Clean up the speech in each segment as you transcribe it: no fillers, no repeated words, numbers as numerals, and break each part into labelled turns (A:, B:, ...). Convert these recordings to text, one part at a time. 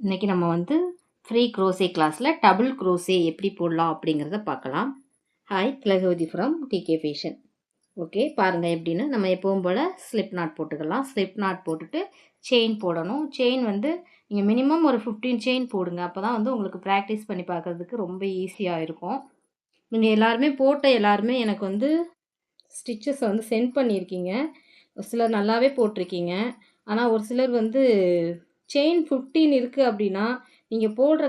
A: இன்றைக்கி நம்ம வந்து ஃப்ரீ க்ரோசே கிளாஸில் டபுள் க்ரோசே எப்படி போடலாம் அப்படிங்கிறத பார்க்கலாம். Hi, Thilagavathi from DK fashion. Okay, பாருங்கள் எப்படின்னு. நம்ம எப்பவும் போல் ஸ்லிப் நாட் போட்டுக்கலாம். ஸ்லிப் நாட் போட்டுட்டு செயின் போடணும். செயின் வந்து நீங்கள் மினிமம் ஒரு 15 செயின் போடுங்க. அப்போ தான் வந்து உங்களுக்கு ப்ராக்டிஸ் பண்ணி பார்க்குறதுக்கு ரொம்ப ஈஸியாக இருக்கும். நீங்கள் எல்லாருமே எல்லாருமே எனக்கு வந்து ஸ்டிச்சஸை வந்து சென்ட் பண்ணியிருக்கீங்க. ஒரு சிலர் நல்லாவே போட்டிருக்கீங்க. ஆனால் ஒரு சிலர் வந்து செயின் 15 இருக்குது அப்படின்னா நீங்கள் போடுற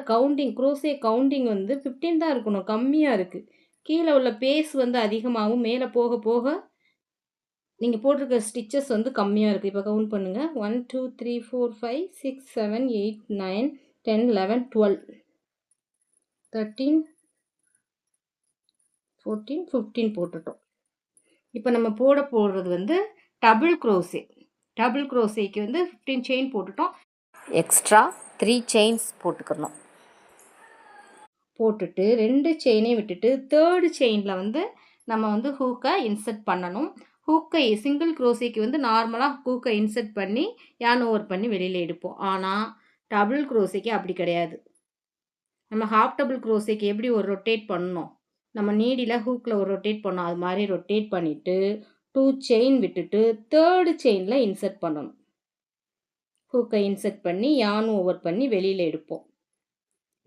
A: க்ரோசே கவுண்டிங் வந்து 15 தான் இருக்கணும். கம்மியாக இருக்குது. கீழே உள்ள பேஸ் வந்து அதிகமாகவும் மேலே போக போக நீங்கள் போட்டிருக்க ஸ்டிச்சஸ் வந்து கம்மியாக இருக்குது. இப்போ கவுண்ட் பண்ணுங்கள். 1 2 3 4 5 6 7 8 9 10 11 12 13 14 15 போட்டுட்டோம். இப்போ நம்ம போடுறது வந்து டபுள் க்ரோசேக்கு வந்து 15 செயின் போட்டுட்டோம். எக்ஸ்ட்ரா 3 செயின்ஸ் போட்டுக்கணும். போட்டுட்டு 2 செயினையும் விட்டுட்டு 3rd செயினில் வந்து நம்ம வந்து ஹூக்கை இன்சர்ட் பண்ணணும். சிங்கிள் க்ரோசேக்கு வந்து நார்மலாக ஹூக்கை இன்சர்ட் பண்ணி யான் ஓவர் பண்ணி வெளியில் எடுப்போம். ஆனால் டபுள் க்ரோசேக்கு அப்படி கிடையாது. நம்ம ஹாஃப் டபுள் க்ரோசேக்கு எப்படி ஒரு ரொட்டேட் பண்ணணும், நம்ம நீடியில் ஹூக்கில் ஒரு ரொட்டேட் பண்ணோம், அது மாதிரி ரொட்டேட் பண்ணிவிட்டு 2 செயின் விட்டுட்டு 3rd செயினில் இன்சர்ட் பண்ணணும். ஹூக்கை இன்சர்ட் பண்ணி யான் ஓவர் பண்ணி வெளியில் எடுப்போம்.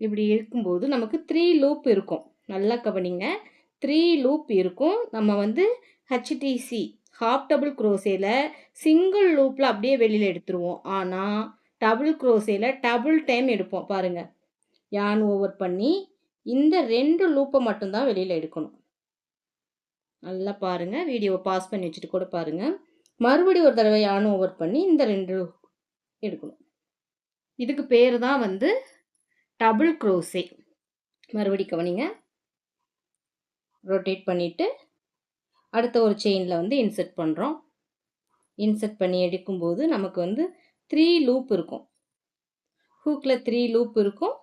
A: இப்படி இருக்கும்போது நமக்கு 3 லூப் இருக்கும். நல்லா கவனிங்க, 3 லூப் இருக்கும். நம்ம வந்து ஹெச்டிசி ஹாஃப் டபுள் க்ரோசேல சிங்கிள் லூப்பில் அப்படியே வெளியில் எடுத்துருவோம். ஆனால் டபுள் க்ரோசேல டபுள் டைம் எடுப்போம். பாருங்கள், யான் ஓவர் பண்ணி இந்த 2 லூப்பை மட்டும்தான் வெளியில் எடுக்கணும். நல்லா பாருங்கள், வீடியோவை பாஸ் பண்ணி வச்சுட்டு கூட பாருங்கள். மறுபடியும் ஒரு தடவை யான் ஓவர் பண்ணி இந்த 2 எடுக்கணும். இதுக்கு பேர் தான் வந்து டபுள் க்ரோசே. மறுபடி கவனிங்க, ரொட்டேட் பண்ணிவிட்டு அடுத்த ஒரு செயினில் வந்து இன்சர்ட் பண்ணுறோம். இன்சர்ட் பண்ணி எடுக்கும்போது நமக்கு வந்து 3 லூப் இருக்கும். ஹூக்கில் 3 லூப் இருக்கும்.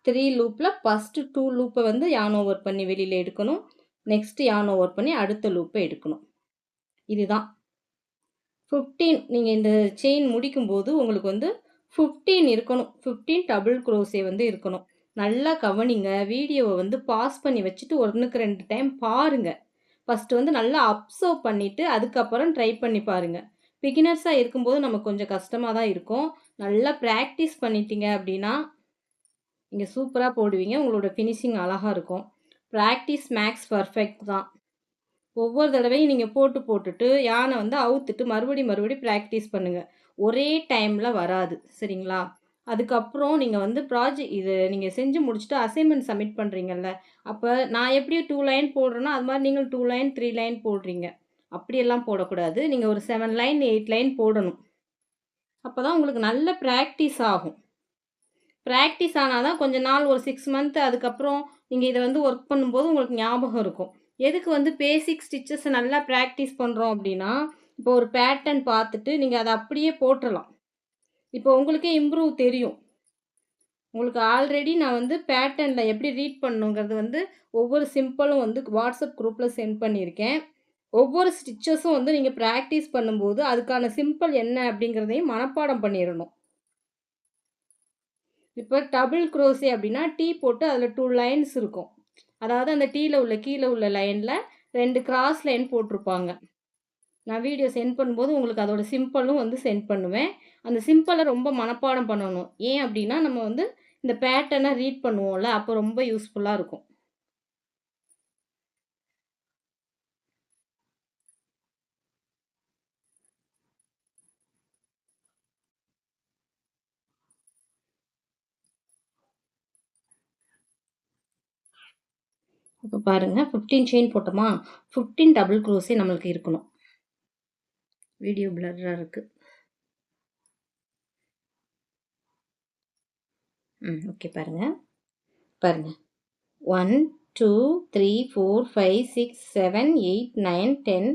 A: 3 லூப்பில் ஃபஸ்ட்டு 2 லூப்பை வந்து யான் ஓவர் பண்ணி வெளியில் எடுக்கணும். நெக்ஸ்ட்டு யான் ஓவர் பண்ணி அடுத்த லூப்பை எடுக்கணும். இதுதான் 15. நீங்கள் இந்த செயின் முடிக்கும்போது உங்களுக்கு வந்து 15 இருக்கணும். 15 டபுள் க்ரோசே வந்து இருக்கணும். நல்லா கவனிங்க, வீடியோவை வந்து பாஸ் பண்ணி வச்சுட்டு 1க்கு 2 டைம் பாருங்கள். ஃபஸ்ட்டு வந்து நல்லா அப்சர்வ் பண்ணிவிட்டு அதுக்கப்புறம் ட்ரை பண்ணி பாருங்கள். பிகினர்ஸாக இருக்கும்போது நமக்கு கொஞ்சம் கஷ்டமாக தான் இருக்கும். நல்லா ப்ராக்டிஸ் பண்ணிட்டீங்க அப்படின்னா நீங்கள் சூப்பராக போடுவீங்க. உங்களோட ஃபினிஷிங் அழகாக இருக்கும். ப்ராக்டிஸ் மேக்ஸ் பர்ஃபெக்ட் தான். ஒவ்வொரு தடவையும் நீங்கள் போட்டுட்டு யானை வந்து அவுத்துட்டு மறுபடி ப்ராக்டிஸ் பண்ணுங்கள். ஒரே டைமில் வராது, சரிங்களா? அதுக்கப்புறம் நீங்கள் வந்து இது நீங்கள் செஞ்சு முடிச்சுட்டு அசைன்மெண்ட் சப்மிட் பண்ணுறீங்கல்ல, அப்போ நான் எப்படி 2 லைன் போடுறேன்னா அது மாதிரி நீங்கள் 2 லைன் 3 லைன் போடுறீங்க. அப்படியெல்லாம் போடக்கூடாது. நீங்கள் ஒரு 7 லைன் 8 லைன் போடணும். அப்போ தான் உங்களுக்கு நல்ல ப்ராக்டிஸ் ஆகும். ப்ராக்டிஸ் ஆனால் தான் கொஞ்ச நாள், ஒரு 6 மந்த் அதுக்கப்புறம் நீங்கள் இதை வந்து ஒர்க் பண்ணும்போது உங்களுக்கு ஞாபகம் இருக்கும். எதுக்கு வந்து பேசிக் ஸ்டிச்சஸை நல்லா ப்ராக்டிஸ் பண்ணுறோம் அப்படின்னா, இப்போ ஒரு பேட்டர்ன் பார்த்துட்டு நீங்கள் அதை அப்படியே போட்டுடலாம். இப்போ உங்களுக்கே இம்ப்ரூவ் தெரியும். உங்களுக்கு ஆல்ரெடி நான் வந்து பேட்டர்னில் எப்படி ரீட் பண்ணணுங்கிறது வந்து ஒவ்வொரு சிம்பிளும் வந்து வாட்ஸ்அப் குரூப்பில் சென்ட் பண்ணியிருக்கேன். ஒவ்வொரு ஸ்டிச்சஸும் வந்து நீங்கள் ப்ராக்டிஸ் பண்ணும்போது அதுக்கான சிம்பிள் என்ன அப்படிங்கிறதையும் மனப்பாடம் பண்ணிடணும். இப்போ டபுள் க்ரோசே அப்படின்னா டீ போட்டு அதில் 2 லைன்ஸ் இருக்கும். அதாவது அந்த கீழே உள்ள லைனில் 2 கிராஸ் லைன் போட்டிருப்பாங்க. நான் வீடியோ சென்ட் பண்ணும்போது உங்களுக்கு அதோட சிம்பிளும் வந்து சென்ட் பண்ணுவேன். அந்த சிம்பிளை ரொம்ப மனப்பாடம் பண்ணணும். ஏன் அப்படின்னா நம்ம வந்து இந்த பேட்டர்னை ரீட் பண்ணுவோம்ல, அப்போ ரொம்ப யூஸ்ஃபுல்லாக இருக்கும். இப்போ பாருங்கள், 15 செயின் போட்டோமா, 15 டபுள் க்ரோஸே நம்மளுக்கு இருக்கணும். வீடியோ பிளர்ராக இருக்குது. ஓகே, பாருங்கள் 1 2 3 4 5 6 7 8 9 10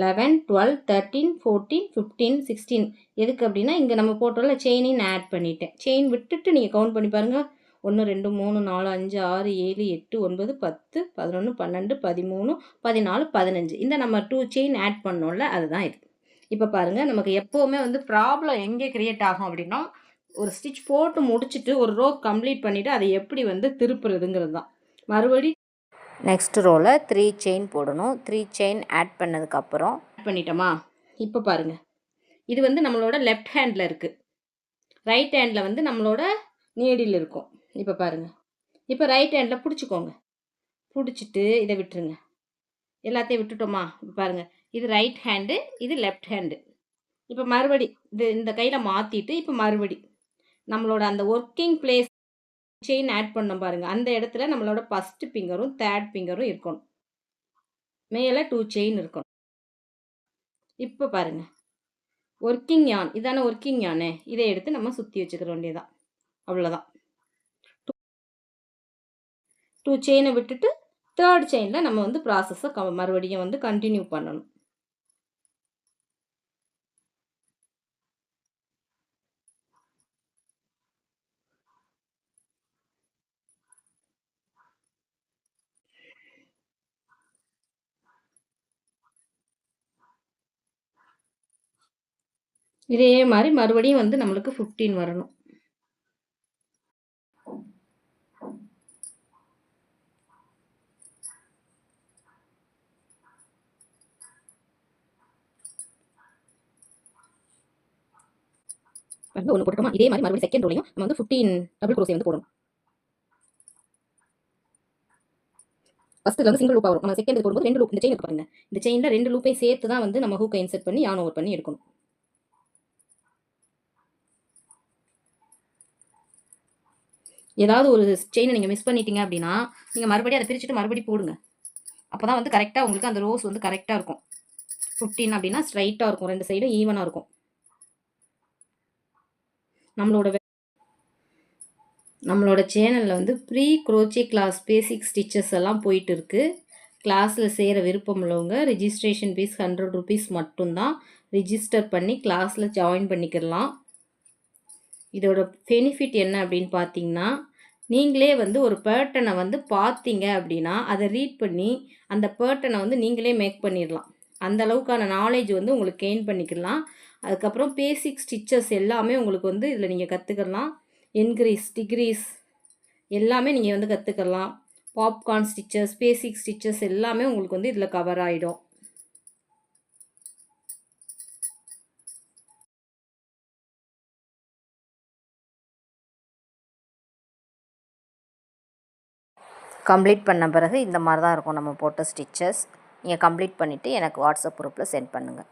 A: 11 12 13 14 15 16. எதுக்கு அப்படின்னா இங்கே நம்ம போட்டோம்ல, செயினையும் ஆட் பண்ணிட்டேன். செயின் விட்டுட்டு நீங்கள் கவுண்ட் பண்ணி பாருங்கள். 1 2 3 4 5 6 7 8 9 10 11 12 13 14 15. இந்த நம்ம 2 செயின் ஆட் பண்ணோம்ல, அதுதான் இது. இப்போ பாருங்கள், நமக்கு எப்போவுமே வந்து ப்ராப்ளம் எங்கே க்ரியேட் ஆகும் அப்படின்னா, ஒரு ஸ்டிச் போட்டு முடிச்சுட்டு ஒரு ரோ கம்ப்ளீட் பண்ணிவிட்டு அதை எப்படி வந்து திருப்புறதுங்கிறது தான். மறுபடி நெக்ஸ்ட் ரோவில் 3 செயின் போடணும். 3 செயின் ஆட் பண்ணதுக்கப்புறம் ஆட் பண்ணிட்டோமா, இப்போ பாருங்கள், இது வந்து நம்மளோட லெஃப்ட் ஹேண்டில் இருக்குது, ரைட் ஹேண்டில் வந்து நம்மளோட நீடில் இருக்கும். இப்போ பாருங்கள், இப்போ ரைட் ஹேண்டில் பிடிச்சிக்கோங்க, பிடிச்சிட்டு இதை விட்டுருங்க, எல்லாத்தையும் விட்டுட்டோமா. இப்போ பாருங்கள், இது ரைட் ஹேண்டு, இது லெஃப்ட் ஹேண்டு. இப்போ மறுபடி இந்த கையில் மாற்றிட்டு இப்போ மறுபடி நம்மளோட அந்த ஒர்க்கிங் பிளேஸ் செயின் ஆட் பண்ணோம் பாருங்கள், அந்த இடத்துல நம்மளோட ஃபஸ்ட்டு ஃபிங்கரும் தேர்ட் ஃபிங்கரும் இருக்கணும், மேலே 2 செயின் இருக்கணும். இப்போ பாருங்கள், ஒர்க்கிங் யான் இதான ஒர்க்கிங் யானு, இதை எடுத்து நம்ம சுற்றி வச்சுக்கிற வேண்டியதான், அவ்வளோதான். 2 செயினை விட்டுட்டு தேர்ட் செயினில் நம்ம வந்து ப்ராசஸை மறுபடியும் வந்து கண்டினியூ பண்ணணும். இதே மாதிரி மறுபடியும் வந்து நம்மளுக்கு 15 வரணும். ஒன்று போட்டுக்கோமா, இதே மாதிரி மறுபடியும் செகண்ட் ரோலையும் நம்ம வந்து 15 டபுள் க்ரோஷே வந்து போடணும். ஃபஸ்ட்டு வந்து சிங்கிள் லூப்பாக வரும், நம்ம செகண்ட் போடும்போது 2 லூப், இந்த செயின் பாருங்க, இந்த செயினில் 2 லூப்பையும் சேர்த்து தான் வந்து நம்ம ஹூக்கை இன்செர்ட் பண்ணி யான் ஓவர் பண்ணி எடுக்கணும். ஏதாவது ஒரு செயினை நீங்கள் மிஸ் பண்ணிட்டீங்க அப்படின்னா நீங்கள் மறுபடியும் அதை பிரிச்சுட்டு மறுபடியும் போடுங்க, அப்போ தான் வந்து கரெக்டாக உங்களுக்கு அந்த ரோஸ் வந்து கரெக்டாக இருக்கும். 15 அப்படின்னா ஸ்ட்ரைட்டாக இருக்கும், 2 சைடும் ஈவனாக இருக்கும். நம்மளோட சேனலில் வந்து ப்ரீ க்ரோச்சே கிளாஸ் பேசிக் ஸ்டிச்சஸ் எல்லாம் போயிட்டு இருக்குது. கிளாஸில் சேர விருப்பம் உள்ளவங்க ரிஜிஸ்ட்ரேஷன் ஃபீஸ் 100 ருபீஸ் மட்டும்தான். ரிஜிஸ்டர் பண்ணி கிளாஸில் ஜாயின் பண்ணிக்கிடலாம். இதோட பெனிஃபிட் என்ன அப்படின்னு பார்த்தீங்கன்னா, நீங்களே வந்து ஒரு பேட்டர்னை வந்து பார்த்தீங்க அப்படின்னா அதை ரீட் பண்ணி அந்த பேட்டர்னை வந்து நீங்களே மேக் பண்ணிடலாம். அந்த அளவுக்கான நாலேஜ் வந்து உங்களுக்கு கெயின் பண்ணிக்கலாம். அதுக்கப்புறம் பேசிக் ஸ்டிச்சஸ் எல்லாமே உங்களுக்கு வந்து இதில் நீங்கள் கற்றுக்கலாம். இன்க்ரீஸ், டிக்ரீஸ் எல்லாமே நீங்கள் வந்து கற்றுக்கலாம். பாப்கார்ன் ஸ்டிச்சஸ், பேசிக் ஸ்டிச்சஸ் எல்லாமே உங்களுக்கு வந்து இதில் கவர் ஆகிடும். கம்ப்ளீட் பண்ண பிறகு இந்த மாதிரி தான் இருக்கும் நம்ம போட்ட ஸ்டிச்சஸ். நீங்கள் கம்ப்ளீட் பண்ணிவிட்டு எனக்கு வாட்ஸ்அப் குரூப்பில் சென்ட் பண்ணுங்கள்.